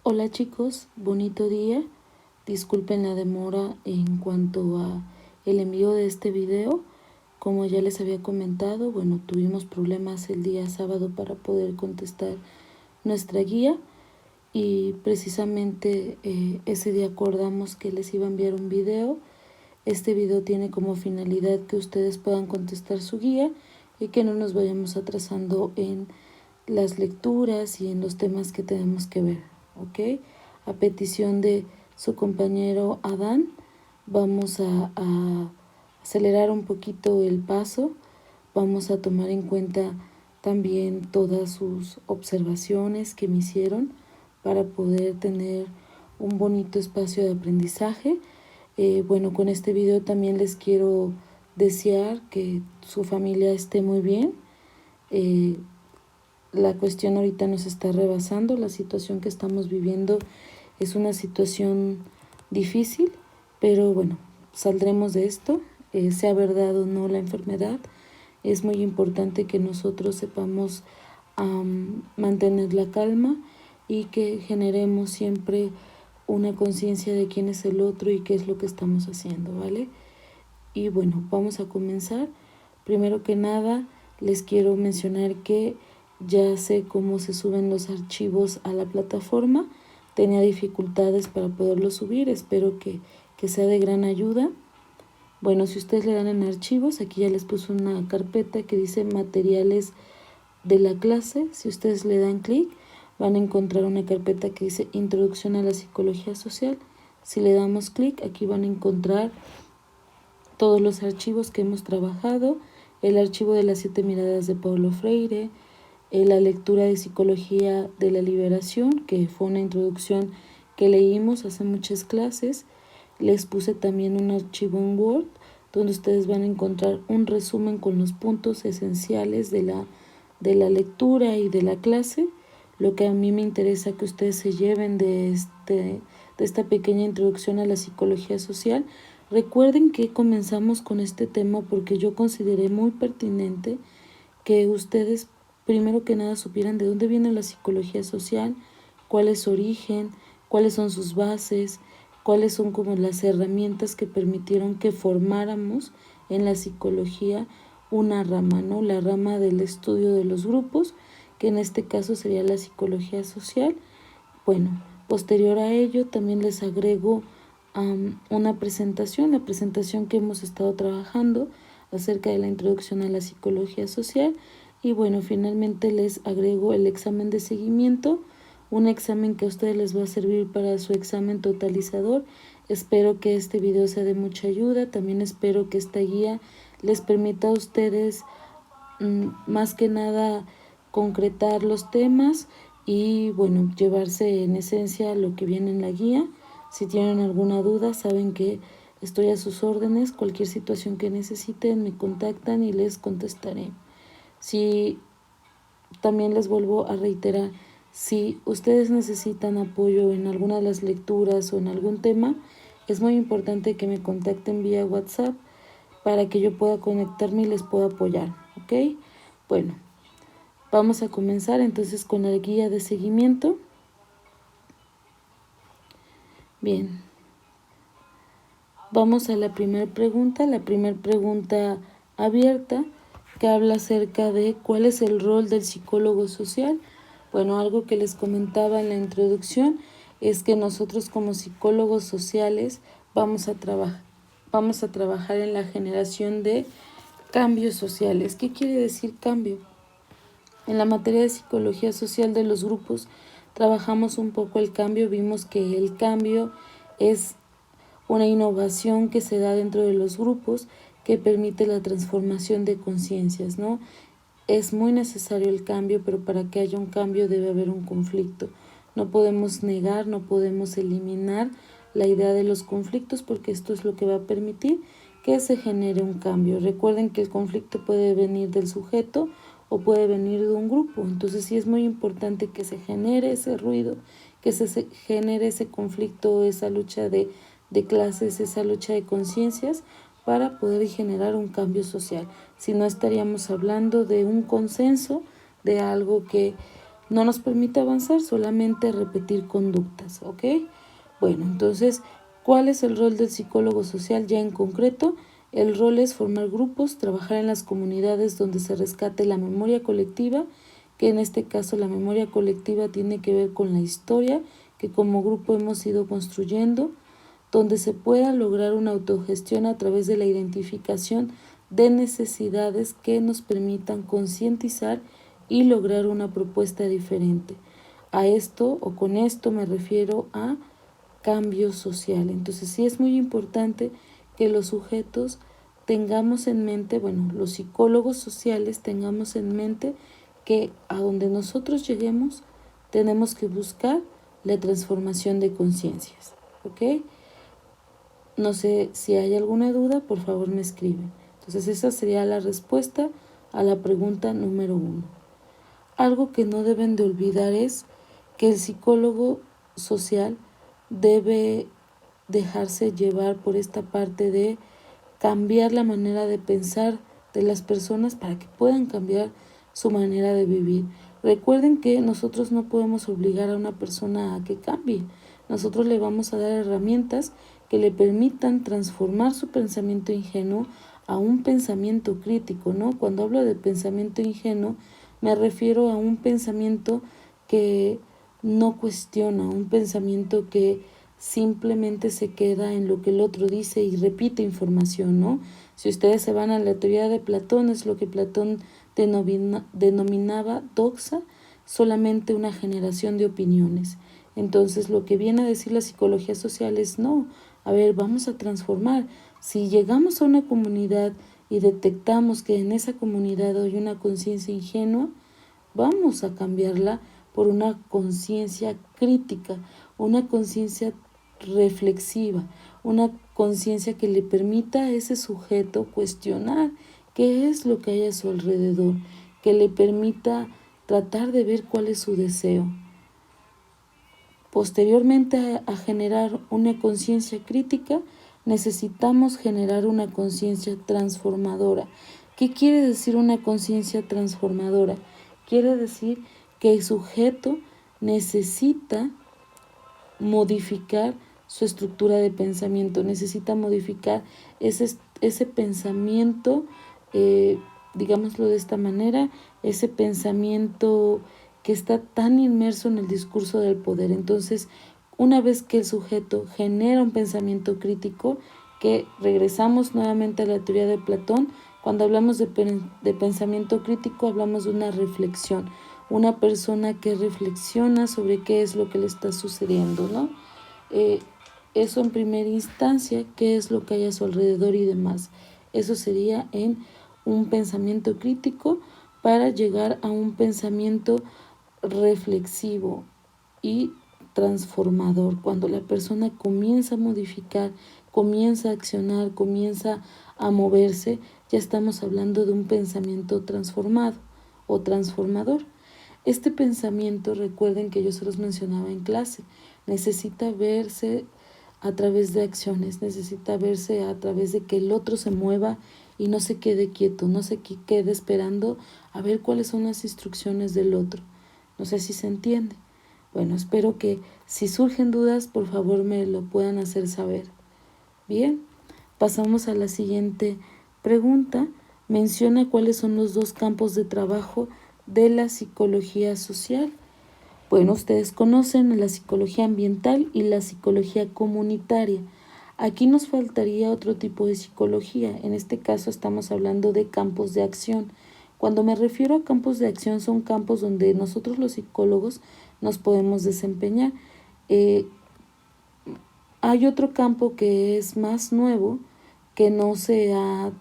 Hola chicos, bonito día. Disculpen la demora en cuanto a el envío de este video. Como ya les había comentado, tuvimos problemas el día sábado para poder contestar nuestra guía y precisamente ese día acordamos que les iba a enviar un video. Este video tiene como finalidad que ustedes puedan contestar su guía y que no nos vayamos atrasando en las lecturas y en los temas que tenemos que ver, ¿ok? A petición de su compañero Adán, vamos a acelerar un poquito el paso, vamos a tomar en cuenta también todas sus observaciones que me hicieron para poder tener un bonito espacio de aprendizaje. Con este video también les quiero desear que su familia esté muy bien. La cuestión ahorita nos está rebasando, la situación que estamos viviendo es una situación difícil, pero saldremos de esto, sea verdad o no la enfermedad. Es muy importante que nosotros sepamos mantener la calma y que generemos siempre una conciencia de quién es el otro y qué es lo que estamos haciendo, ¿vale? Y vamos a comenzar. Primero que nada, les quiero mencionar que ya sé cómo se suben los archivos a la plataforma. Tenía dificultades para poderlos subir, espero que sea de gran ayuda. Si ustedes le dan en archivos, aquí ya les puse una carpeta que dice materiales de la clase. Si ustedes le dan clic, van a encontrar una carpeta que dice introducción a la psicología social. Si le damos clic, aquí van a encontrar todos los archivos que hemos trabajado, el archivo de las 7 miradas de Paulo Freire, la lectura de Psicología de la Liberación, que fue una introducción que leímos hace muchas clases. Les puse también un archivo en Word, donde ustedes van a encontrar un resumen con los puntos esenciales de la lectura y de la clase. Lo que a mí me interesa que ustedes se lleven de esta pequeña introducción a la psicología social. Recuerden que comenzamos con este tema porque yo consideré muy pertinente que ustedes primero que nada supieran de dónde viene la psicología social, cuál es su origen, cuáles son sus bases, cuáles son como las herramientas que permitieron que formáramos en la psicología una rama, ¿no? La rama del estudio de los grupos, que en este caso sería la psicología social. Posterior a ello también les agrego una presentación, la presentación que hemos estado trabajando acerca de la introducción a la psicología social. Y finalmente les agrego el examen de seguimiento, un examen que a ustedes les va a servir para su examen totalizador. Espero que este video sea de mucha ayuda. También espero que esta guía les permita a ustedes más que nada concretar los temas y llevarse en esencia lo que viene en la guía. Si tienen alguna duda, saben que estoy a sus órdenes. Cualquier situación que necesiten me contactan y les contestaré. Si también les vuelvo a reiterar, si ustedes necesitan apoyo en alguna de las lecturas o en algún tema, es muy importante que me contacten vía WhatsApp para que yo pueda conectarme y les pueda apoyar, ¿ok? Vamos a comenzar entonces con la guía de seguimiento. Bien, vamos a la primera pregunta abierta, que habla acerca de cuál es el rol del psicólogo social. Algo que les comentaba en la introducción es que nosotros como psicólogos sociales vamos a trabajar en la generación de cambios sociales. ¿Qué quiere decir cambio? En la materia de psicología social de los grupos trabajamos un poco el cambio, vimos que el cambio es una innovación que se da dentro de los grupos que permite la transformación de conciencias, ¿no? Es muy necesario el cambio, pero para que haya un cambio debe haber un conflicto. No podemos negar, no podemos eliminar la idea de los conflictos, porque esto es lo que va a permitir que se genere un cambio. Recuerden que el conflicto puede venir del sujeto o puede venir de un grupo. Entonces sí es muy importante que se genere ese ruido, que se genere ese conflicto, esa lucha de clases, esa lucha de conciencias, para poder generar un cambio social. Si no, estaríamos hablando de un consenso, de algo que no nos permite avanzar, solamente repetir conductas, ¿ok? Bueno, entonces, ¿cuál es el rol del psicólogo social ya en concreto? El rol es formar grupos, trabajar en las comunidades donde se rescate la memoria colectiva, que en este caso la memoria colectiva tiene que ver con la historia que como grupo hemos ido construyendo, donde se pueda lograr una autogestión a través de la identificación de necesidades que nos permitan concientizar y lograr una propuesta diferente. A esto o con esto me refiero a cambio social. Entonces sí es muy importante que los sujetos tengamos en mente, bueno, los psicólogos sociales tengamos en mente que a donde nosotros lleguemos tenemos que buscar la transformación de conciencias, ¿ok? No sé si hay alguna duda, por favor me escriben. Entonces esa sería la respuesta a la pregunta número 1. Algo que no deben de olvidar es que el psicólogo social debe dejarse llevar por esta parte de cambiar la manera de pensar de las personas para que puedan cambiar su manera de vivir. Recuerden que nosotros no podemos obligar a una persona a que cambie. Nosotros le vamos a dar herramientas que le permitan transformar su pensamiento ingenuo a un pensamiento crítico, ¿no? Cuando hablo de pensamiento ingenuo, me refiero a un pensamiento que no cuestiona, un pensamiento que simplemente se queda en lo que el otro dice y repite información, ¿no? Si ustedes se van a la teoría de Platón, es lo que Platón denominaba doxa, solamente una generación de opiniones. Entonces, lo que viene a decir la psicología social es no, a ver, vamos a transformar. Si llegamos a una comunidad y detectamos que en esa comunidad hay una conciencia ingenua, vamos a cambiarla por una conciencia crítica, una conciencia reflexiva, una conciencia que le permita a ese sujeto cuestionar qué es lo que hay a su alrededor, que le permita tratar de ver cuál es su deseo. Posteriormente a generar una conciencia crítica, necesitamos generar una conciencia transformadora. ¿Qué quiere decir una conciencia transformadora? Quiere decir que el sujeto necesita modificar su estructura de pensamiento, necesita modificar ese pensamiento, digámoslo de esta manera, ese pensamiento que está tan inmerso en el discurso del poder. Entonces, una vez que el sujeto genera un pensamiento crítico, que regresamos nuevamente a la teoría de Platón, cuando hablamos de pensamiento crítico hablamos de una reflexión, una persona que reflexiona sobre qué es lo que le está sucediendo, ¿no? Eso en primera instancia, qué es lo que hay a su alrededor y demás. Eso sería en un pensamiento crítico para llegar a un pensamiento reflexivo y transformador. Cuando la persona comienza a modificar, comienza a accionar, comienza a moverse, ya estamos hablando de un pensamiento transformado o transformador. Este pensamiento, recuerden que yo se los mencionaba en clase, necesita verse a través de acciones, necesita verse a través de que el otro se mueva y no se quede quieto, no se quede esperando a ver cuáles son las instrucciones del otro. No sé si se entiende. Bueno, espero que si surgen dudas, por favor me lo puedan hacer saber. Bien, pasamos a la siguiente pregunta. Menciona cuáles son los dos campos de trabajo de la psicología social. Bueno, ustedes conocen la psicología ambiental y la psicología comunitaria. Aquí nos faltaría otro tipo de psicología. En este caso estamos hablando de campos de acción. Cuando me refiero a campos de acción, son campos donde nosotros los psicólogos nos podemos desempeñar. Hay otro campo que es más nuevo, que no se ha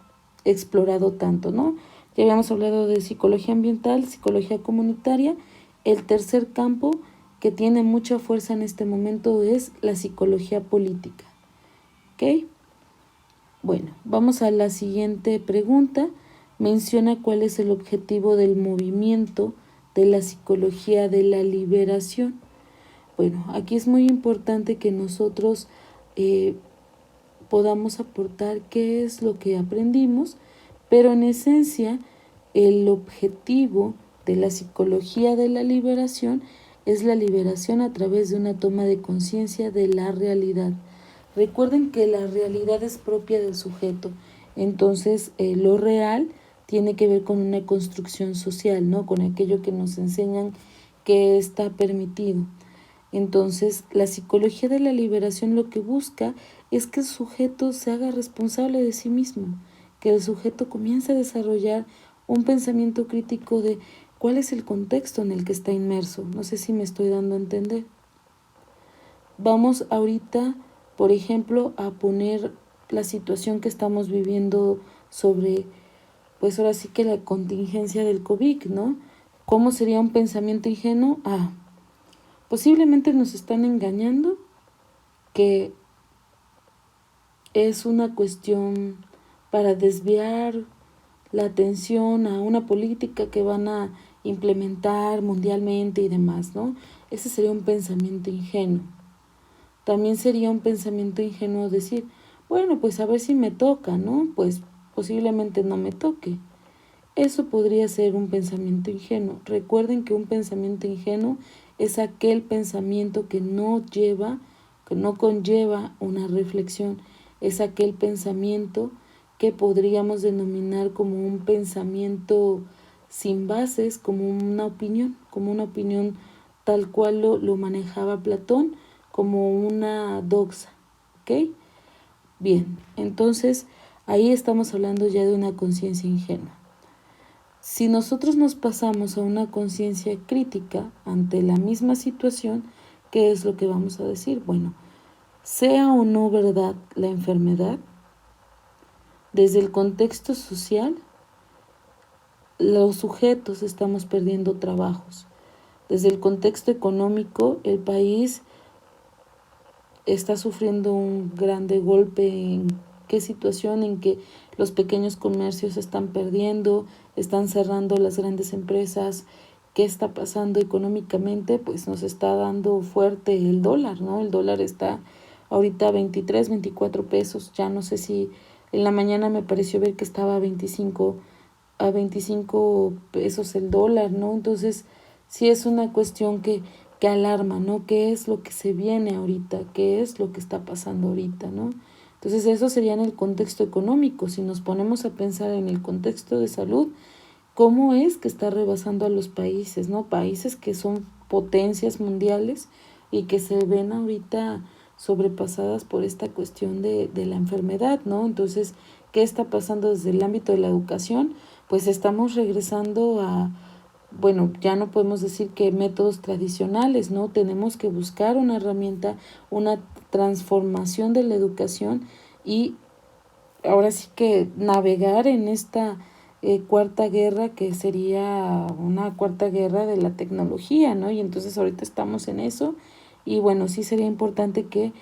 explorado tanto, ¿no? Ya habíamos hablado de psicología ambiental, psicología comunitaria. El tercer campo que tiene mucha fuerza en este momento es la psicología política. ¿Ok? Bueno, vamos a la siguiente pregunta. Menciona cuál es el objetivo del movimiento de la psicología de la liberación. Bueno, aquí es muy importante que nosotros podamos aportar qué es lo que aprendimos, pero en esencia el objetivo de la psicología de la liberación es la liberación a través de una toma de conciencia de la realidad. Recuerden que la realidad es propia del sujeto, entonces lo real tiene que ver con una construcción social, ¿no? Con aquello que nos enseñan que está permitido. Entonces, la psicología de la liberación lo que busca es que el sujeto se haga responsable de sí mismo, que el sujeto comience a desarrollar un pensamiento crítico de cuál es el contexto en el que está inmerso. No sé si me estoy dando a entender. Vamos ahorita, por ejemplo, a poner la situación que estamos viviendo sobre, pues ahora sí que la contingencia del COVID, ¿no? ¿Cómo sería un pensamiento ingenuo? Posiblemente nos están engañando, que es una cuestión para desviar la atención a una política que van a implementar mundialmente y demás, ¿no? Ese sería un pensamiento ingenuo. También sería un pensamiento ingenuo decir, bueno, pues a ver si me toca, ¿no? Pues posiblemente no me toque. Eso podría ser un pensamiento ingenuo. Recuerden que un pensamiento ingenuo es aquel pensamiento que no conlleva una reflexión. Es aquel pensamiento que podríamos denominar como un pensamiento sin bases, como una opinión tal cual lo manejaba Platón, como una doxa, ¿ok? Bien, entonces ahí estamos hablando ya de una conciencia ingenua. Si nosotros nos pasamos a una conciencia crítica ante la misma situación, ¿qué es lo que vamos a decir? Bueno, sea o no verdad la enfermedad, desde el contexto social, los sujetos estamos perdiendo trabajos. Desde el contexto económico, el país está sufriendo un grande golpe. ¿En qué situación? En que los pequeños comercios están perdiendo, están cerrando las grandes empresas. ¿Qué está pasando económicamente? Pues nos está dando fuerte el dólar, ¿no? El dólar está ahorita a 23, 24 pesos. Ya no sé si en la mañana me pareció ver que estaba a 25 pesos el dólar, ¿no? Entonces, sí es una cuestión que alarma, ¿no? ¿Qué es lo que se viene ahorita? ¿Qué es lo que está pasando ahorita, ¿no? Entonces, eso sería en el contexto económico. Si nos ponemos a pensar en el contexto de salud, ¿cómo es que está rebasando a los países, ¿no? Países que son potencias mundiales y que se ven ahorita sobrepasadas por esta cuestión de la enfermedad, ¿no? Entonces, ¿qué está pasando desde el ámbito de la educación? Pues estamos regresando a, bueno, ya no podemos decir que métodos tradicionales, ¿no? Tenemos que buscar una herramienta, una transformación de la educación y ahora sí que navegar en esta cuarta guerra, que sería una cuarta guerra de la tecnología, ¿no? Y entonces ahorita estamos en eso y bueno, sí sería importante que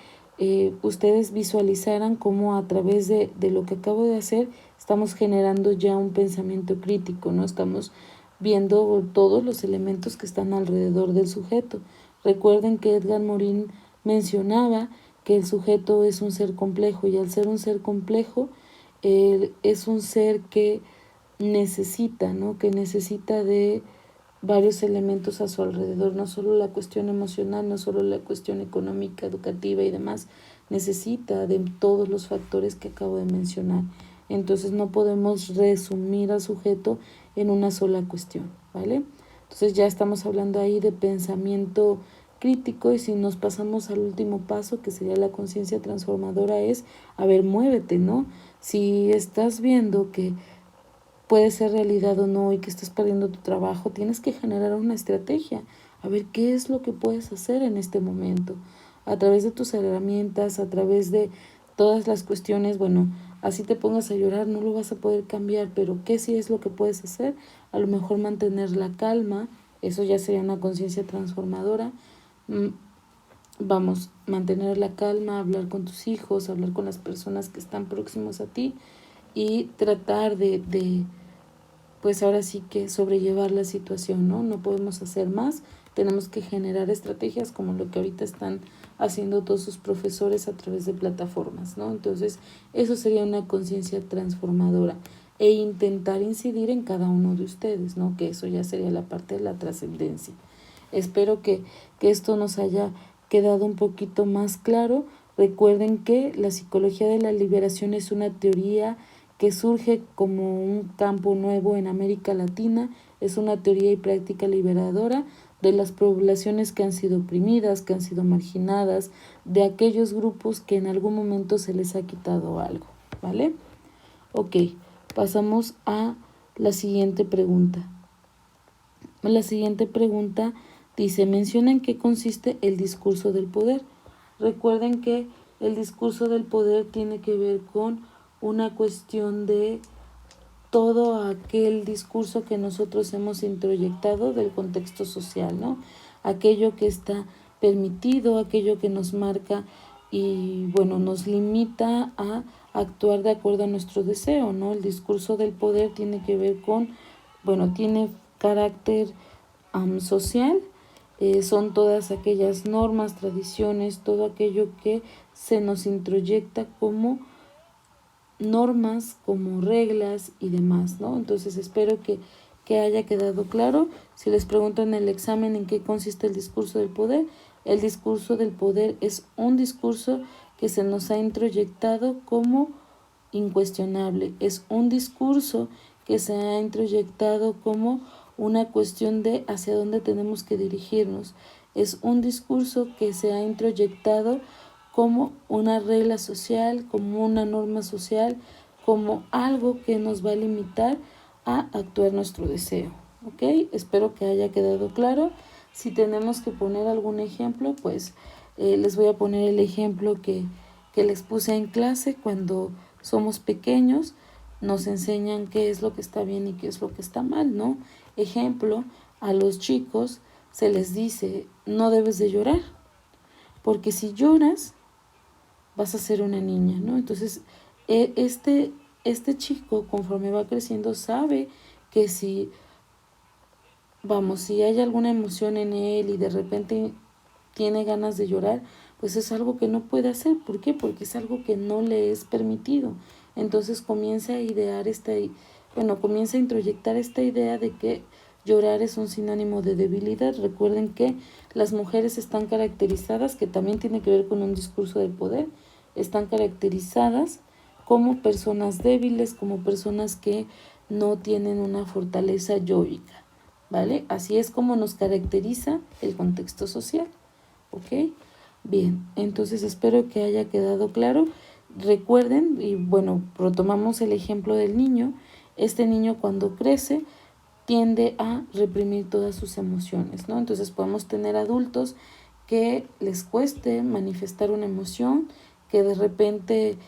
ustedes visualizaran cómo a través de lo que acabo de hacer estamos generando ya un pensamiento crítico, ¿no? Estamos viendo todos los elementos que están alrededor del sujeto. Recuerden que Edgar Morin mencionaba que el sujeto es un ser complejo y al ser un ser complejo es un ser que necesita, ¿no? Que necesita de varios elementos a su alrededor, no solo la cuestión emocional, no solo la cuestión económica, educativa y demás, necesita de todos los factores que acabo de mencionar. Entonces no podemos resumir al sujeto en una sola cuestión, ¿vale? Entonces ya estamos hablando ahí de pensamiento crítico y si nos pasamos al último paso, que sería la conciencia transformadora, es, a ver, muévete, ¿no? Si estás viendo que puede ser realidad o no y que estás perdiendo tu trabajo, tienes que generar una estrategia, a ver qué es lo que puedes hacer en este momento, a través de tus herramientas, a través de todas las cuestiones. Bueno, así te pongas a llorar, no lo vas a poder cambiar, pero ¿qué sí es lo que puedes hacer? A lo mejor mantener la calma, eso ya sería una conciencia transformadora. Vamos, mantener la calma, hablar con tus hijos, hablar con las personas que están próximos a ti y tratar de pues ahora sí que sobrellevar la situación, ¿no? No podemos hacer más, tenemos que generar estrategias como lo que ahorita están haciendo todos sus profesores a través de plataformas, ¿no? Entonces, eso sería una conciencia transformadora. e intentar incidir en cada uno de ustedes, ¿no? Que eso ya sería la parte de la trascendencia. Espero que esto nos haya quedado un poquito más claro. Recuerden que la psicología de la liberación es una teoría que surge como un campo nuevo en América Latina. Es una teoría y práctica liberadora de las poblaciones que han sido oprimidas, que han sido marginadas, de aquellos grupos que en algún momento se les ha quitado algo, ¿vale? Ok, pasamos a la siguiente pregunta. La siguiente pregunta dice, menciona en qué consiste el discurso del poder. Recuerden que el discurso del poder tiene que ver con una cuestión de todo aquel discurso que nosotros hemos introyectado del contexto social, ¿no? Aquello que está permitido, aquello que nos marca y, bueno, nos limita a actuar de acuerdo a nuestro deseo, ¿no? El discurso del poder tiene que ver con, bueno, tiene carácter social, son todas aquellas normas, tradiciones, todo aquello que se nos introyecta como normas, como reglas y demás, ¿no? Entonces espero que haya quedado claro. Si les pregunto en el examen en qué consiste el discurso del poder es un discurso que se nos ha introyectado como incuestionable, es un discurso que se ha introyectado como una cuestión de hacia dónde tenemos que dirigirnos, es un discurso que se ha introyectado como una regla social, como una norma social, como algo que nos va a limitar a actuar nuestro deseo, ¿ok? Espero que haya quedado claro. Si tenemos que poner algún ejemplo, pues les voy a poner el ejemplo que les puse en clase. Cuando somos pequeños nos enseñan qué es lo que está bien y qué es lo que está mal, ¿no? Ejemplo, a los chicos se les dice, no debes de llorar, porque si lloras vas a ser una niña, ¿no? Entonces, este chico, conforme va creciendo, sabe que si hay alguna emoción en él y de repente tiene ganas de llorar, pues es algo que no puede hacer. ¿Por qué? Porque es algo que no le es permitido. Entonces comienza a idear comienza a introyectar esta idea de que llorar es un sinónimo de debilidad. Recuerden que las mujeres están caracterizadas, que también tiene que ver con un discurso del poder, están caracterizadas como personas débiles, como personas que no tienen una fortaleza yoica, ¿vale? Así es como nos caracteriza el contexto social, ¿ok? Bien, entonces espero que haya quedado claro. Recuerden, y bueno, retomamos el ejemplo del niño. Este niño cuando crece tiende a reprimir todas sus emociones, ¿no? Entonces podemos tener adultos que les cueste manifestar una emoción, que de repente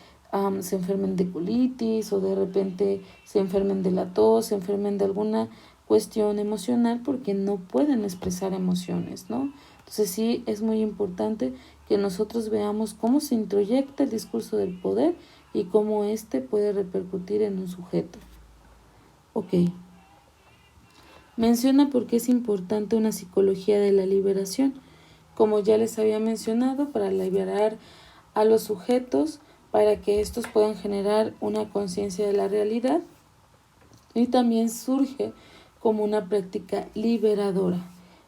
se enfermen de colitis o de repente se enfermen de la tos, se enfermen de alguna cuestión emocional porque no pueden expresar emociones, ¿no? Entonces sí es muy importante que nosotros veamos cómo se introyecta el discurso del poder y cómo éste puede repercutir en un sujeto. Ok. Menciona por qué es importante una psicología de la liberación. Como ya les había mencionado, para liberar a los sujetos, para que estos puedan generar una conciencia de la realidad, y también surge como una práctica liberadora.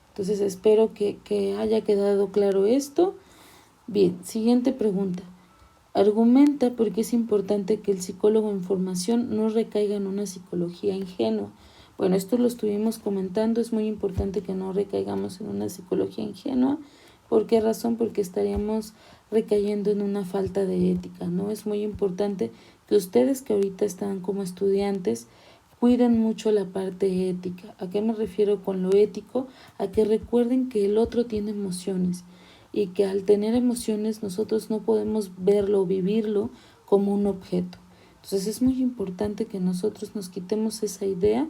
Entonces espero que haya quedado claro esto. Bien, siguiente pregunta. Argumenta por qué es importante que el psicólogo en formación no recaiga en una psicología ingenua. Bueno, esto lo estuvimos comentando, es muy importante que no recaigamos en una psicología ingenua. ¿Por qué razón? Porque estaríamos recayendo en una falta de ética, ¿no? Es muy importante que ustedes que ahorita están como estudiantes cuiden mucho la parte ética. ¿A qué me refiero con lo ético? A que recuerden que el otro tiene emociones y que al tener emociones nosotros no podemos verlo o vivirlo como un objeto. Entonces es muy importante que nosotros nos quitemos esa idea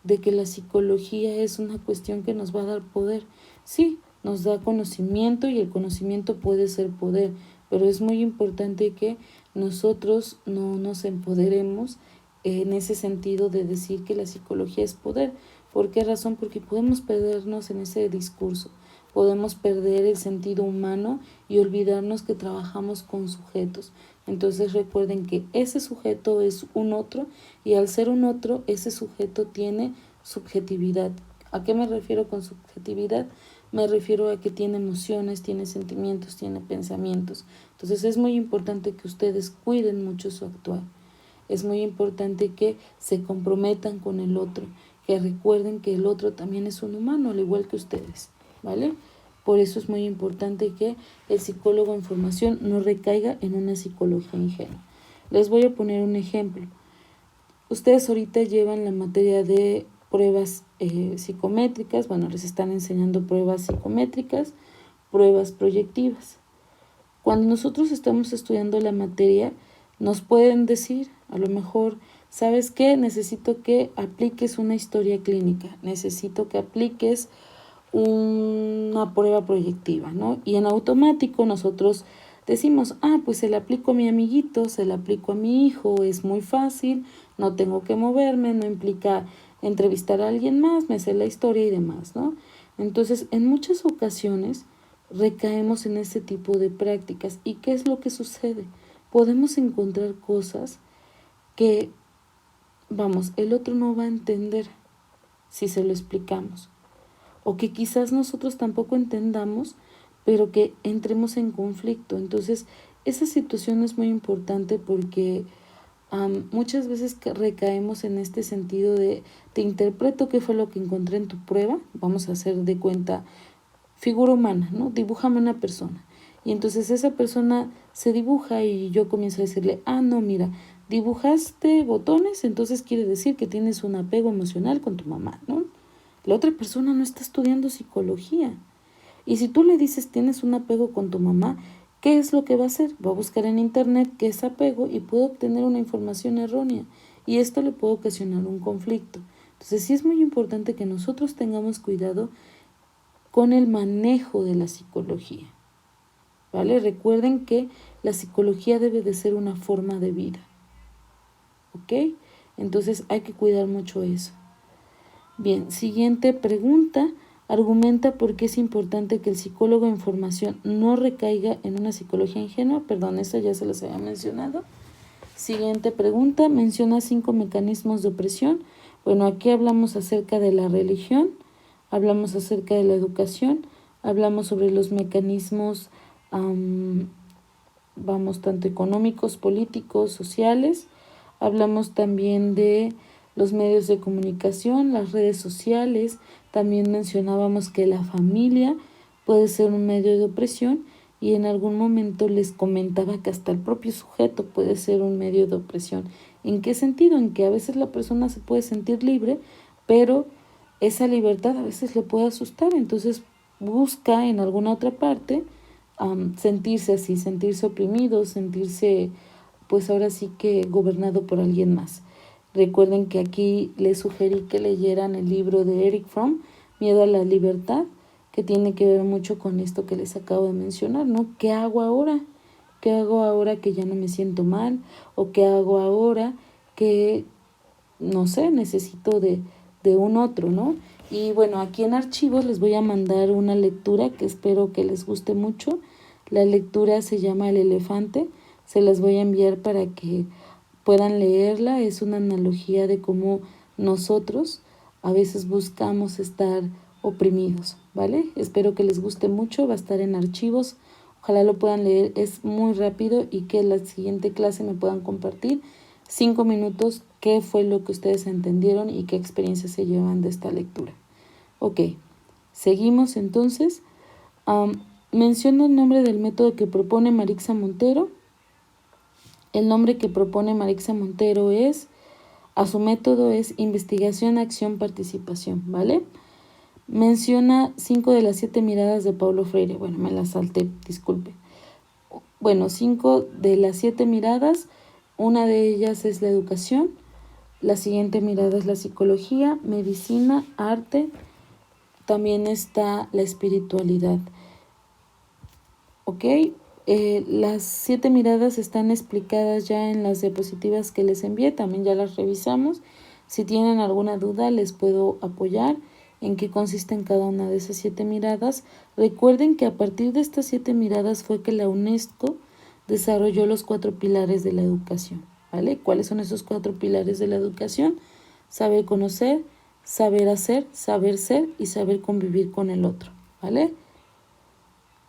de que la psicología es una cuestión que nos va a dar poder. Sí, nos da conocimiento y el conocimiento puede ser poder, pero es muy importante que nosotros no nos empoderemos en ese sentido de decir que la psicología es poder. ¿Por qué razón? Porque podemos perdernos en ese discurso. podemos perder el sentido humano y olvidarnos que trabajamos con sujetos. Entonces recuerden que ese sujeto es un otro y al ser un otro, ese sujeto tiene subjetividad. ¿A qué me refiero con subjetividad? Me refiero a que tiene emociones, tiene sentimientos, tiene pensamientos. Entonces es muy importante que ustedes cuiden mucho su actuar. Es muy importante que se comprometan con el otro, que recuerden que el otro también es un humano, al igual que ustedes, ¿vale? Por eso es muy importante que el psicólogo en formación no recaiga en una psicología ingenua. Les voy a poner un ejemplo. Ustedes ahorita llevan la materia de pruebas psicométricas, bueno, les están enseñando pruebas psicométricas, pruebas proyectivas. Cuando nosotros estamos estudiando la materia, nos pueden decir, a lo mejor, ¿sabes qué? Necesito que apliques una historia clínica, necesito que apliques una prueba proyectiva, ¿no? Y en automático nosotros decimos, pues se la aplico a mi amiguito, se la aplico a mi hijo, es muy fácil, no tengo que moverme, no implica entrevistar a alguien más, me sé la historia y demás, ¿no? Entonces, en muchas ocasiones recaemos en ese tipo de prácticas. ¿Y qué es lo que sucede? Podemos encontrar cosas que, el otro no va a entender si se lo explicamos. O que quizás nosotros tampoco entendamos, pero que entremos en conflicto. Entonces, esa situación es muy importante porque muchas veces recaemos en este sentido de te interpreto qué fue lo que encontré en tu prueba, vamos a hacer de cuenta figura humana, ¿no? Dibújame una persona. Y entonces esa persona se dibuja y yo comienzo a decirle, no, mira, dibujaste botones, entonces quiere decir que tienes un apego emocional con tu mamá, ¿no? La otra persona no está estudiando psicología. Y si tú le dices tienes un apego con tu mamá, ¿qué es lo que va a hacer? Va a buscar en internet qué es apego y puede obtener una información errónea. Y esto le puede ocasionar un conflicto. Entonces sí es muy importante que nosotros tengamos cuidado con el manejo de la psicología, ¿vale? Recuerden que la psicología debe de ser una forma de vida, ¿ok? Entonces hay que cuidar mucho eso. Bien, siguiente pregunta. Argumenta por qué es importante que el psicólogo en formación no recaiga en una psicología ingenua. Perdón, esa ya se las había mencionado. Siguiente pregunta. Menciona 5 mecanismos de opresión. Bueno, aquí hablamos acerca de la religión, hablamos acerca de la educación, hablamos sobre los mecanismos, tanto económicos, políticos, sociales. Hablamos también de los medios de comunicación, las redes sociales. También mencionábamos que la familia puede ser un medio de opresión y en algún momento les comentaba que hasta el propio sujeto puede ser un medio de opresión. ¿En qué sentido? En que a veces la persona se puede sentir libre, pero esa libertad a veces le puede asustar, entonces busca en alguna otra parte sentirse así, sentirse oprimido, sentirse pues ahora sí que gobernado por alguien más. Recuerden que aquí les sugerí que leyeran el libro de Erich Fromm, Miedo a la Libertad, que tiene que ver mucho con esto que les acabo de mencionar, ¿no? ¿Qué hago ahora? ¿Qué hago ahora que ya no me siento mal? ¿O qué hago ahora que, no sé, necesito de un otro, ¿no? Y bueno, aquí en archivos les voy a mandar una lectura que espero que les guste mucho. La lectura se llama El elefante. Se las voy a enviar para que puedan leerla. Es una analogía de cómo nosotros a veces buscamos estar oprimidos, ¿vale? Espero que les guste mucho. Va a estar en archivos. Ojalá lo puedan leer. Es muy rápido y que la siguiente clase me puedan compartir 5 minutos qué fue lo que ustedes entendieron y qué experiencias se llevan de esta lectura. Ok, seguimos entonces. Menciona el nombre del método que propone Marixa Montero. El nombre que propone Marixa Montero a su método es investigación, acción, participación, ¿vale? Menciona 5 de las 7 miradas de Paulo Freire. Bueno, me las salté, disculpe. Bueno, 5 de las 7 miradas, una de ellas es la educación, la siguiente mirada es la psicología, medicina, arte, también está la espiritualidad. ¿Ok? Las 7 miradas están explicadas ya en las diapositivas que les envié, también ya las revisamos. Si tienen alguna duda les puedo apoyar en qué consisten cada una de esas 7 miradas. Recuerden que a partir de estas 7 miradas fue que la UNESCO desarrolló los 4 pilares de la educación, ¿vale? ¿Cuáles son esos 4 pilares de la educación? Saber conocer, saber hacer, saber ser y saber convivir con el otro, ¿vale?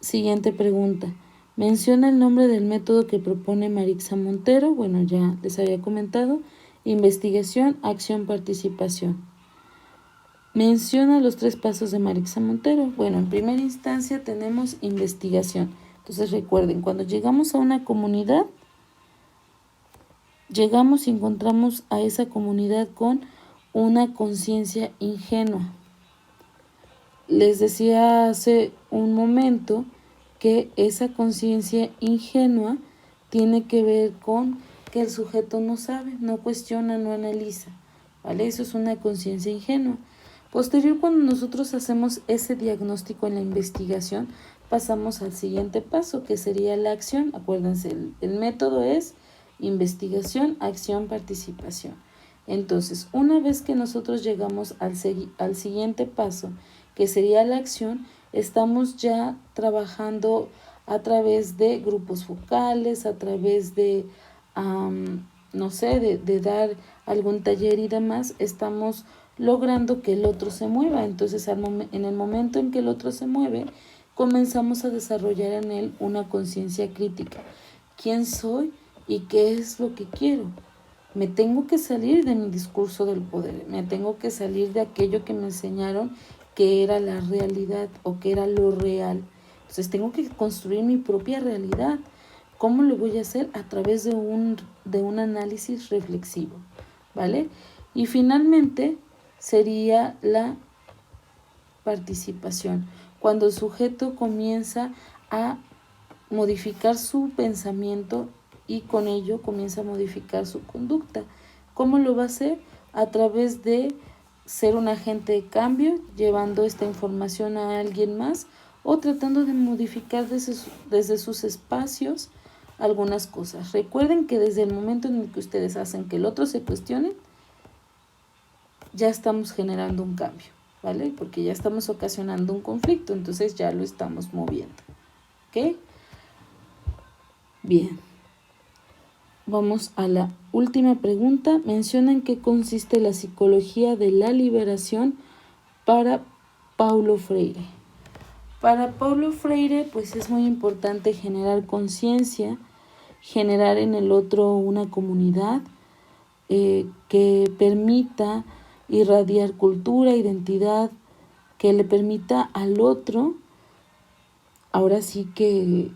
Siguiente pregunta. Menciona el nombre del método que propone Marixa Montero. Bueno, ya les había comentado. Investigación, acción, participación. Menciona los 3 pasos de Marixa Montero. Bueno, en primera instancia tenemos investigación. Entonces recuerden, cuando llegamos a una comunidad, llegamos y encontramos a esa comunidad con una conciencia ingenua. Les decía hace un momento que esa conciencia ingenua tiene que ver con que el sujeto no sabe, no cuestiona, no analiza, ¿vale? Eso es una conciencia ingenua. Posterior, cuando nosotros hacemos ese diagnóstico en la investigación, pasamos al siguiente paso, que sería la acción. Acuérdense, el método es investigación, acción, participación. Entonces, una vez que nosotros llegamos al siguiente paso, que sería la acción, estamos ya trabajando a través de grupos focales, a través de, no sé, de dar algún taller y demás, estamos logrando que el otro se mueva. Entonces, en el momento en que el otro se mueve, comenzamos a desarrollar en él una conciencia crítica. ¿Quién soy y qué es lo que quiero? Me tengo que salir de mi discurso del poder, me tengo que salir de aquello que me enseñaron que era la realidad o que era lo real. Entonces tengo que construir mi propia realidad. ¿Cómo lo voy a hacer? A través de un análisis reflexivo, ¿vale? Y finalmente sería la participación, cuando el sujeto comienza a modificar su pensamiento y con ello comienza a modificar su conducta. ¿Cómo lo va a hacer? A través de ser un agente de cambio, llevando esta información a alguien más o tratando de modificar desde sus espacios algunas cosas. Recuerden que desde el momento en el que ustedes hacen que el otro se cuestione, ya estamos generando un cambio, ¿vale? Porque ya estamos ocasionando un conflicto, entonces ya lo estamos moviendo, ¿ok? Bien. Vamos a la última pregunta. Menciona en qué consiste la psicología de la liberación para Paulo Freire. Para Paulo Freire, pues es muy importante generar conciencia, generar en el otro una comunidad que permita irradiar cultura, identidad, que le permita al otro, ahora sí que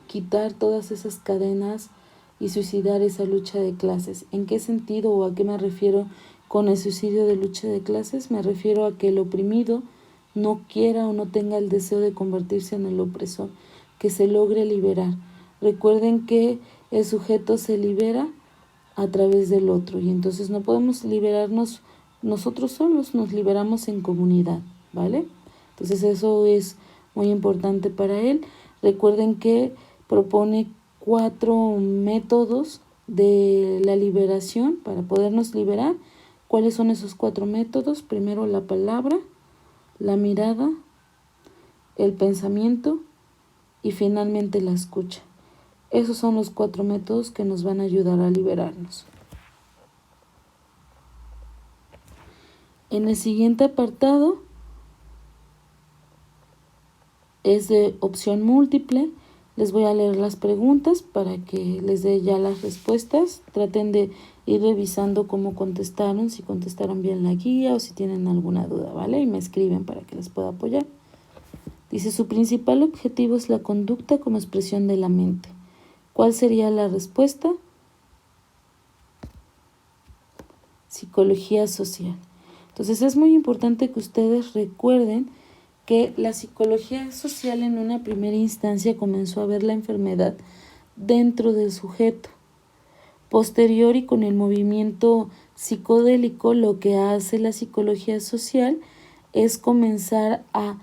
quitar todas esas cadenas y suicidar esa lucha de clases. ¿En qué sentido o a qué me refiero con el suicidio de lucha de clases? Me refiero a que el oprimido no quiera o no tenga el deseo de convertirse en el opresor, que se logre liberar. Recuerden que el sujeto se libera a través del otro y entonces no podemos liberarnos nosotros solos, nos liberamos en comunidad, ¿vale? Entonces eso es muy importante para él. Recuerden que propone 4 métodos de la liberación para podernos liberar. ¿Cuáles son esos 4 métodos? Primero la palabra, la mirada, el pensamiento y finalmente la escucha. Esos son los 4 métodos que nos van a ayudar a liberarnos. En el siguiente apartado es de opción múltiple. Les voy a leer las preguntas para que les dé ya las respuestas. Traten de ir revisando cómo contestaron, si contestaron bien la guía o si tienen alguna duda, ¿vale? Y me escriben para que les pueda apoyar. Dice, su principal objetivo es la conducta como expresión de la mente. ¿Cuál sería la respuesta? Psicología social. Entonces es muy importante que ustedes recuerden que la psicología social en una primera instancia comenzó a ver la enfermedad dentro del sujeto. Posterior y con el movimiento psicodélico, lo que hace la psicología social es comenzar a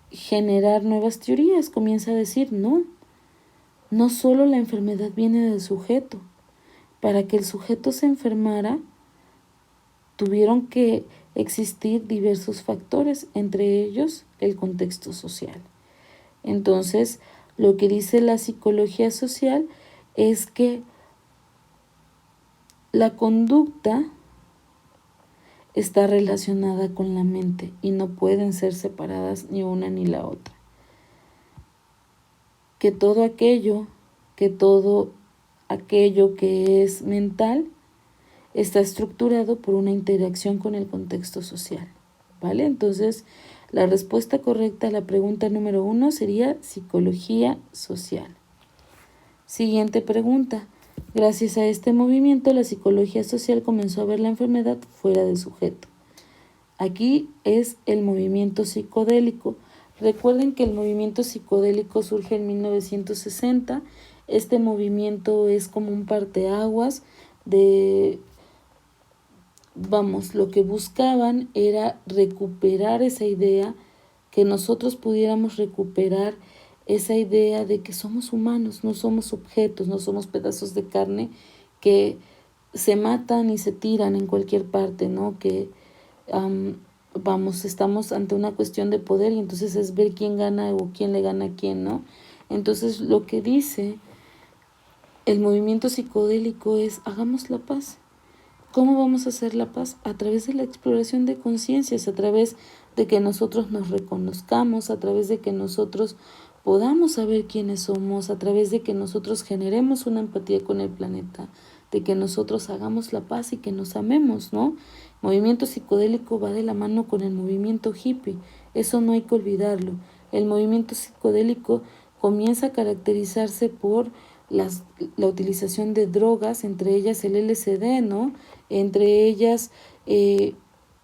generar nuevas teorías. Comienza a decir, no solo la enfermedad viene del sujeto. Para que el sujeto se enfermara, tuvieron que existir diversos factores, entre ellos el contexto social. Entonces, lo que dice la psicología social es que la conducta está relacionada con la mente y no pueden ser separadas ni una ni la otra. Que todo aquello que es mental está estructurado por una interacción con el contexto social, ¿vale? Entonces, la respuesta correcta a la pregunta número 1 sería psicología social. Siguiente pregunta. Gracias a este movimiento, la psicología social comenzó a ver la enfermedad fuera del sujeto. Aquí es el movimiento psicodélico. Recuerden que el movimiento psicodélico surge en 1960. Este movimiento es como un parteaguas de, lo que buscaban era recuperar esa idea, que nosotros pudiéramos recuperar esa idea de que somos humanos, no somos objetos, no somos pedazos de carne que se matan y se tiran en cualquier parte, ¿no? Que estamos ante una cuestión de poder y entonces es ver quién gana o quién le gana a quién, ¿no? Entonces lo que dice el movimiento psicodélico es: hagamos la paz. ¿Cómo vamos a hacer la paz? A través de la exploración de conciencias, a través de que nosotros nos reconozcamos, a través de que nosotros podamos saber quiénes somos, a través de que nosotros generemos una empatía con el planeta, de que nosotros hagamos la paz y que nos amemos, ¿no? El movimiento psicodélico va de la mano con el movimiento hippie, eso no hay que olvidarlo. El movimiento psicodélico comienza a caracterizarse por la utilización de drogas, entre ellas el LSD, ¿no? Entre ellas,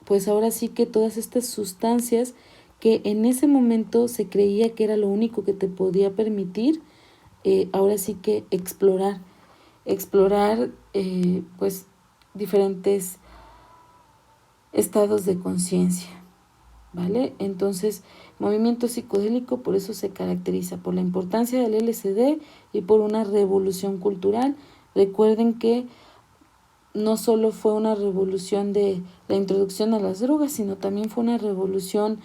pues ahora sí que todas estas sustancias que en ese momento se creía que era lo único que te podía permitir, ahora sí que explorar pues diferentes estados de conciencia, ¿vale? Entonces, movimiento psicodélico por eso se caracteriza por la importancia del LSD y por una revolución cultural. Recuerden que no solo fue una revolución de la introducción a las drogas, sino también fue una revolución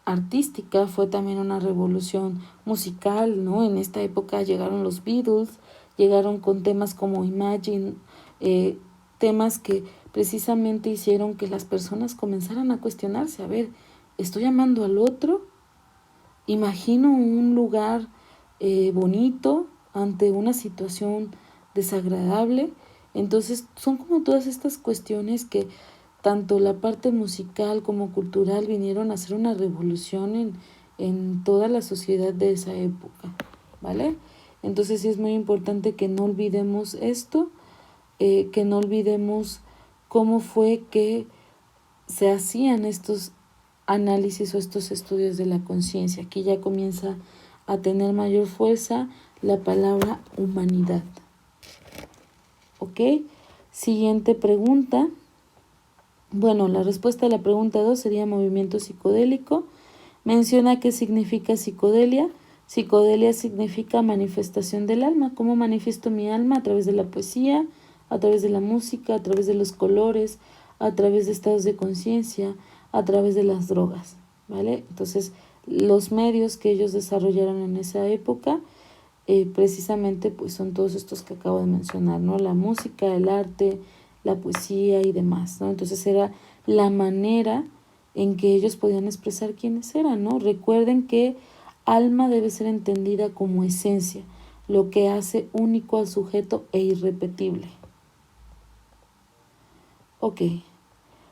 artística, fue también una revolución musical, ¿no? En esta época llegaron los Beatles, llegaron con temas como Imagine, temas que precisamente hicieron que las personas comenzaran a cuestionarse: a ver, ¿estoy amando al otro? ¿Imagino un lugar bonito ante una situación desagradable? Entonces son como todas estas cuestiones que tanto la parte musical como cultural vinieron a hacer una revolución en toda la sociedad de esa época, ¿vale? Entonces sí es muy importante que no olvidemos esto, que no olvidemos cómo fue que se hacían estos análisis o estos estudios de la conciencia. Aquí ya comienza a tener mayor fuerza la palabra humanidad. ¿Ok? Siguiente pregunta. Bueno, la respuesta a la pregunta 2 sería movimiento psicodélico. Menciona qué significa psicodelia. Psicodelia significa manifestación del alma. ¿Cómo manifiesto mi alma? A través de la poesía, a través de la música, a través de los colores, a través de estados de conciencia, a través de las drogas, ¿vale? Entonces, los medios que ellos desarrollaron en esa época, precisamente, pues son todos estos que acabo de mencionar, ¿no? La música, el arte, la poesía y demás, ¿no? Entonces era la manera en que ellos podían expresar quiénes eran, ¿no? Recuerden que alma debe ser entendida como esencia, lo que hace único al sujeto e irrepetible. Ok.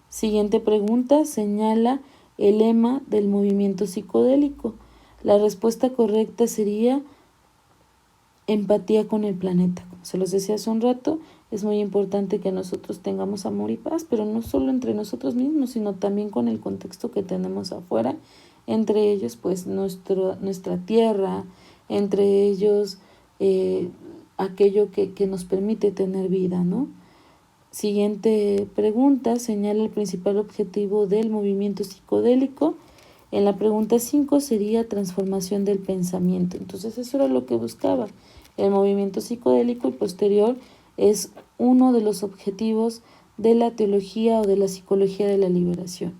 Siguiente pregunta, señala el lema del movimiento psicodélico. La respuesta correcta sería empatía con el planeta. Como se los decía hace un rato, es muy importante que nosotros tengamos amor y paz, pero no solo entre nosotros mismos, sino también con el contexto que tenemos afuera, entre ellos pues nuestra tierra, entre ellos aquello que nos permite tener vida, ¿no? Siguiente pregunta, señala el principal objetivo del movimiento psicodélico. En la pregunta 5 sería transformación del pensamiento. Entonces eso era lo que buscaba el movimiento psicodélico, y posterior es uno de los objetivos de la teología o de la psicología de la liberación.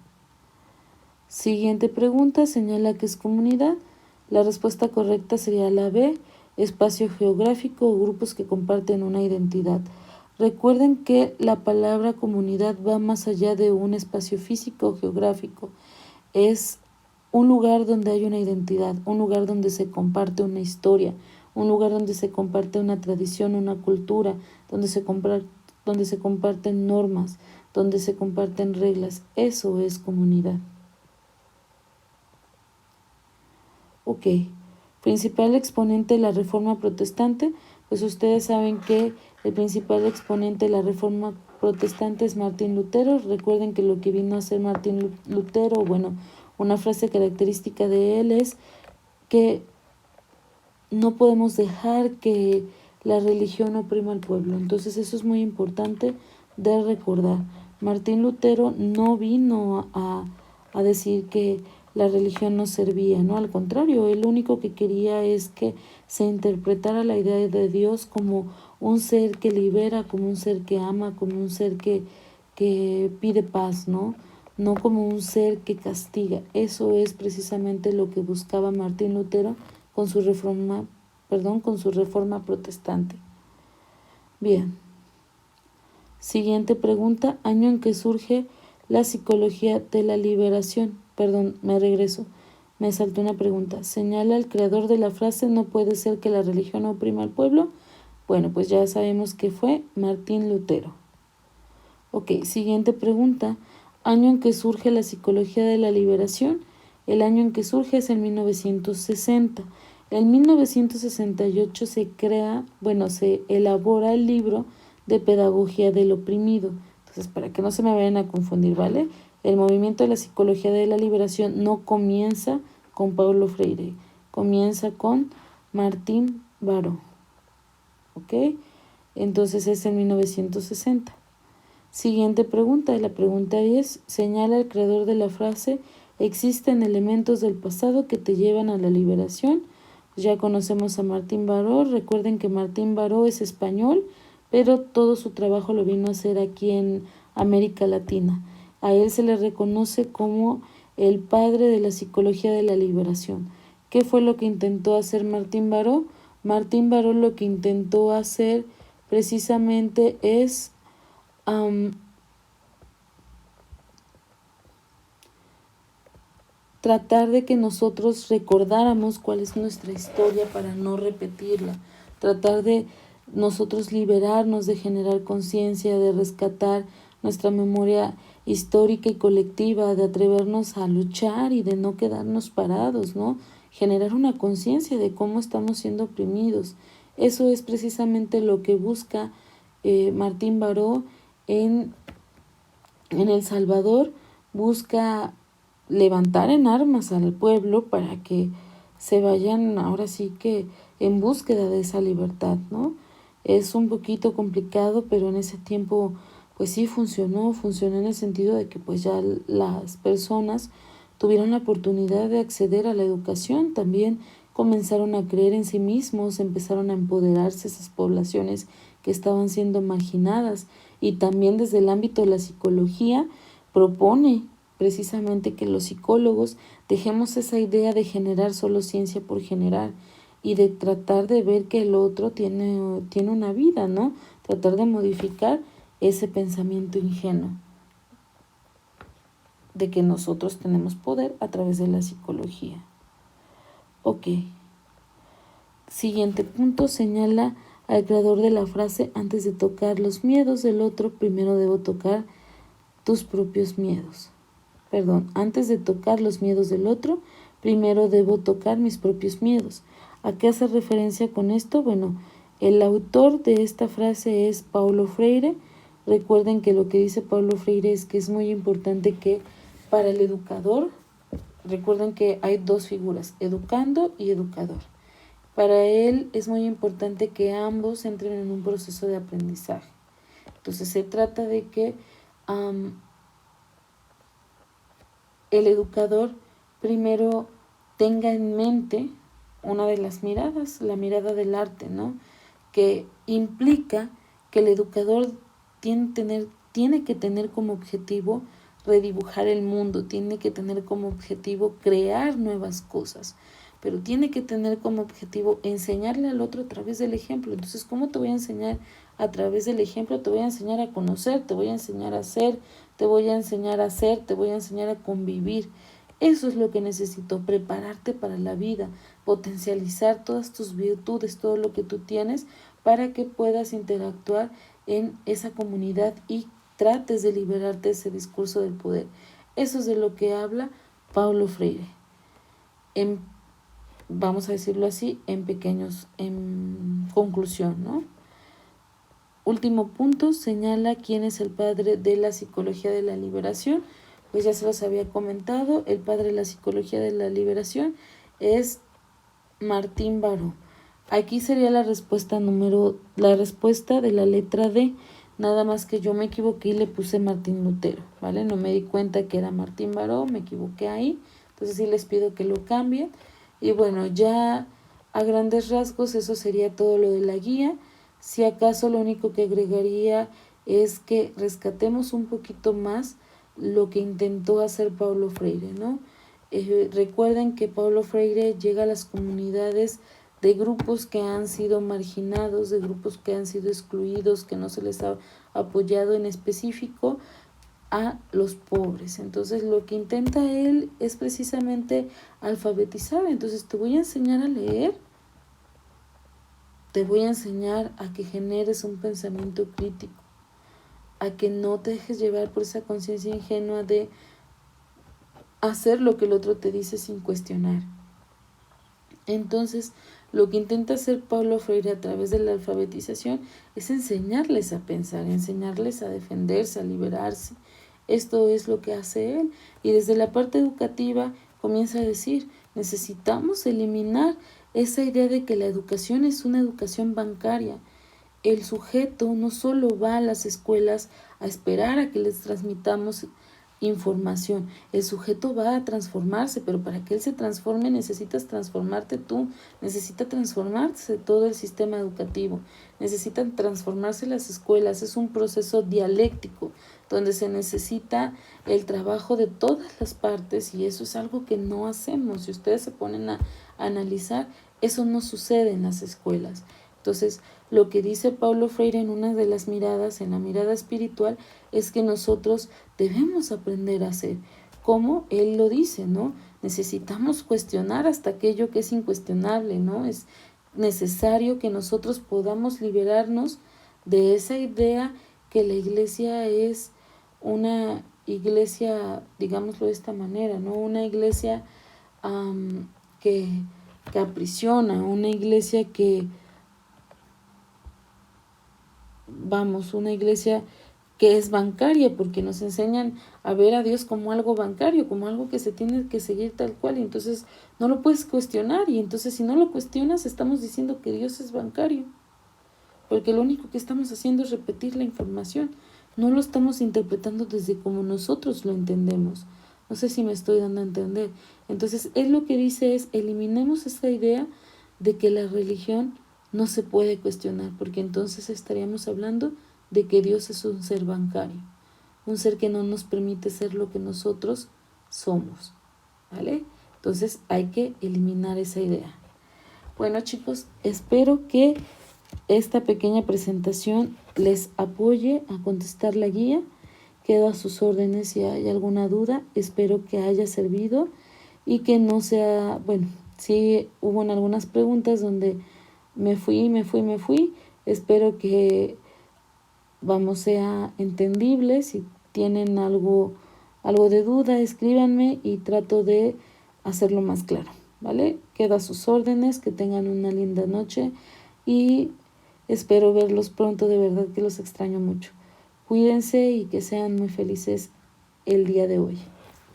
Siguiente pregunta, señala que es comunidad. La respuesta correcta sería la B, espacio geográfico o grupos que comparten una identidad. Recuerden que la palabra comunidad va más allá de un espacio físico o geográfico. Es un lugar donde hay una identidad, un lugar donde se comparte una historia, un lugar donde se comparte una tradición, una cultura, donde se comparten normas, donde se comparten reglas. Eso es comunidad. Ok, principal exponente de la Reforma Protestante, pues ustedes saben que el principal exponente de la Reforma Protestante es Martín Lutero. Recuerden que lo que vino a hacer Martín Lutero, bueno, una frase característica de él es que no podemos dejar que la religión oprima al pueblo. Entonces eso es muy importante de recordar. Martín Lutero no vino a decir que la religión no servía, ¿no? Al contrario, él lo único que quería es que se interpretara la idea de Dios como un ser que libera, como un ser que ama, como un ser que pide paz, ¿no? No como un ser que castiga. Eso es precisamente lo que buscaba Martín Lutero con su reforma protestante. Bien. Siguiente pregunta, año en que surge la psicología de la liberación. Me saltó una pregunta. Señala el creador de la frase, no puede ser que la religión oprima al pueblo. Bueno, pues ya sabemos que fue Martín Lutero. Ok, siguiente pregunta, año en que surge la psicología de la liberación. El año en que surge es en 1960. En 1968 se elabora el libro de pedagogía del oprimido. Entonces, para que no se me vayan a confundir, ¿vale? El movimiento de la psicología de la liberación no comienza con Paulo Freire, comienza con Martín Baró. ¿Ok? Entonces es en 1960. Siguiente pregunta, la pregunta 10, señala el creador de la frase, existen elementos del pasado que te llevan a la liberación. Ya conocemos a Martín Baró, recuerden que Martín Baró es español, pero todo su trabajo lo vino a hacer aquí en América Latina. A él se le reconoce como el padre de la psicología de la liberación. ¿Qué fue lo que intentó hacer Martín Baró? Martín Baró lo que intentó hacer precisamente es tratar de que nosotros recordáramos cuál es nuestra historia para no repetirla, tratar de nosotros liberarnos, de generar conciencia, de rescatar nuestra memoria histórica y colectiva, de atrevernos a luchar y de no quedarnos parados, ¿no? Generar una conciencia de cómo estamos siendo oprimidos. Eso es precisamente lo que busca Martín Baró en El Salvador. Busca levantar en armas al pueblo para que se vayan ahora sí que en búsqueda de esa libertad, ¿no? Es un poquito complicado, pero en ese tiempo pues sí funcionó en el sentido de que pues ya las personas tuvieron la oportunidad de acceder a la educación, también comenzaron a creer en sí mismos, empezaron a empoderarse esas poblaciones que estaban siendo marginadas, y también desde el ámbito de la psicología propone precisamente que los psicólogos dejemos esa idea de generar solo ciencia por generar y de tratar de ver que el otro tiene una vida, ¿no? Tratar de modificar ese pensamiento ingenuo de que nosotros tenemos poder a través de la psicología. Ok. Siguiente punto, señala al creador de la frase, antes de tocar los miedos del otro, primero debo tocar tus propios miedos. Antes de tocar los miedos del otro, primero debo tocar mis propios miedos. ¿A qué hace referencia con esto? Bueno, el autor de esta frase es Paulo Freire. Recuerden que lo que dice Paulo Freire es que es muy importante que para el educador, recuerden que hay dos figuras, educando y educador. Para él es muy importante que ambos entren en un proceso de aprendizaje. Entonces se trata de que el educador primero tenga en mente una de las miradas, la mirada del arte, ¿no? Que implica que el educador tiene tiene que tener como objetivo redibujar el mundo, tiene que tener como objetivo crear nuevas cosas, pero tiene que tener como objetivo enseñarle al otro a través del ejemplo. Entonces, ¿cómo te voy a enseñar a través del ejemplo? Te voy a enseñar a conocer, te voy a enseñar a ser, te voy a enseñar a hacer, te voy a enseñar a convivir. Eso es lo que necesito, prepararte para la vida, potencializar todas tus virtudes, todo lo que tú tienes, para que puedas interactuar en esa comunidad y trates de liberarte de ese discurso del poder. Eso es de lo que habla Paulo Freire. Vamos a decirlo así, en conclusión, ¿no? Último punto, señala quién es el padre de la psicología de la liberación. Pues ya se los había comentado, el padre de la psicología de la liberación es Martín Baró. Aquí sería la respuesta de la letra D, nada más que yo me equivoqué y le puse Martín Lutero, ¿vale? No me di cuenta que era Martín Baró, me equivoqué ahí, entonces sí les pido que lo cambien. Y bueno, ya a grandes rasgos eso sería todo lo de la guía. Si acaso lo único que agregaría es que rescatemos un poquito más lo que intentó hacer Paulo Freire, ¿no? Recuerden que Paulo Freire llega a las comunidades de grupos que han sido marginados, de grupos que han sido excluidos, que no se les ha apoyado en específico a los pobres. Entonces lo que intenta él es precisamente alfabetizar. Entonces te voy a enseñar a leer, te voy a enseñar a que generes un pensamiento crítico, a que no te dejes llevar por esa conciencia ingenua de hacer lo que el otro te dice sin cuestionar. Entonces, lo que intenta hacer Paulo Freire a través de la alfabetización es enseñarles a pensar, enseñarles a defenderse, a liberarse. Esto es lo que hace él. Y desde la parte educativa comienza a decir, necesitamos eliminar esa idea de que la educación es una educación bancaria. El sujeto no solo va a las escuelas a esperar a que les transmitamos información. El sujeto va a transformarse, pero para que él se transforme necesitas transformarte tú, necesita transformarse todo el sistema educativo, necesitan transformarse las escuelas. Es un proceso dialéctico donde se necesita el trabajo de todas las partes, y eso es algo que no hacemos. Si ustedes se ponen a analizar, eso no sucede en las escuelas. Entonces, lo que dice Paulo Freire en una de las miradas, en la mirada espiritual, es que nosotros debemos aprender a hacer, como él lo dice, ¿no? Necesitamos cuestionar hasta aquello que es incuestionable, ¿no? Es necesario que nosotros podamos liberarnos de esa idea que la iglesia es una iglesia, digámoslo de esta manera, ¿no? Una iglesia que aprisiona, una iglesia que una iglesia que es bancaria, porque nos enseñan a ver a Dios como algo bancario, como algo que se tiene que seguir tal cual, y entonces no lo puedes cuestionar, y entonces si no lo cuestionas estamos diciendo que Dios es bancario, porque lo único que estamos haciendo es repetir la información, no lo estamos interpretando desde como nosotros lo entendemos. No sé si me estoy dando a entender. Entonces él lo que dice es, eliminemos esa idea de que la religión no se puede cuestionar, porque entonces estaríamos hablando de que Dios es un ser bancario, un ser que no nos permite ser lo que nosotros somos, ¿vale? Entonces hay que eliminar esa idea. Bueno, chicos, espero que esta pequeña presentación les apoye a contestar la guía. Quedo a sus órdenes si hay alguna duda. Espero que haya servido y que no sea, bueno, sí hubo en algunas preguntas donde me fui. Espero que, sea entendible. Si tienen algo de duda, escríbanme y trato de hacerlo más claro, ¿vale? Quedo a sus órdenes, que tengan una linda noche y espero verlos pronto, de verdad que los extraño mucho. Cuídense y que sean muy felices el día de hoy.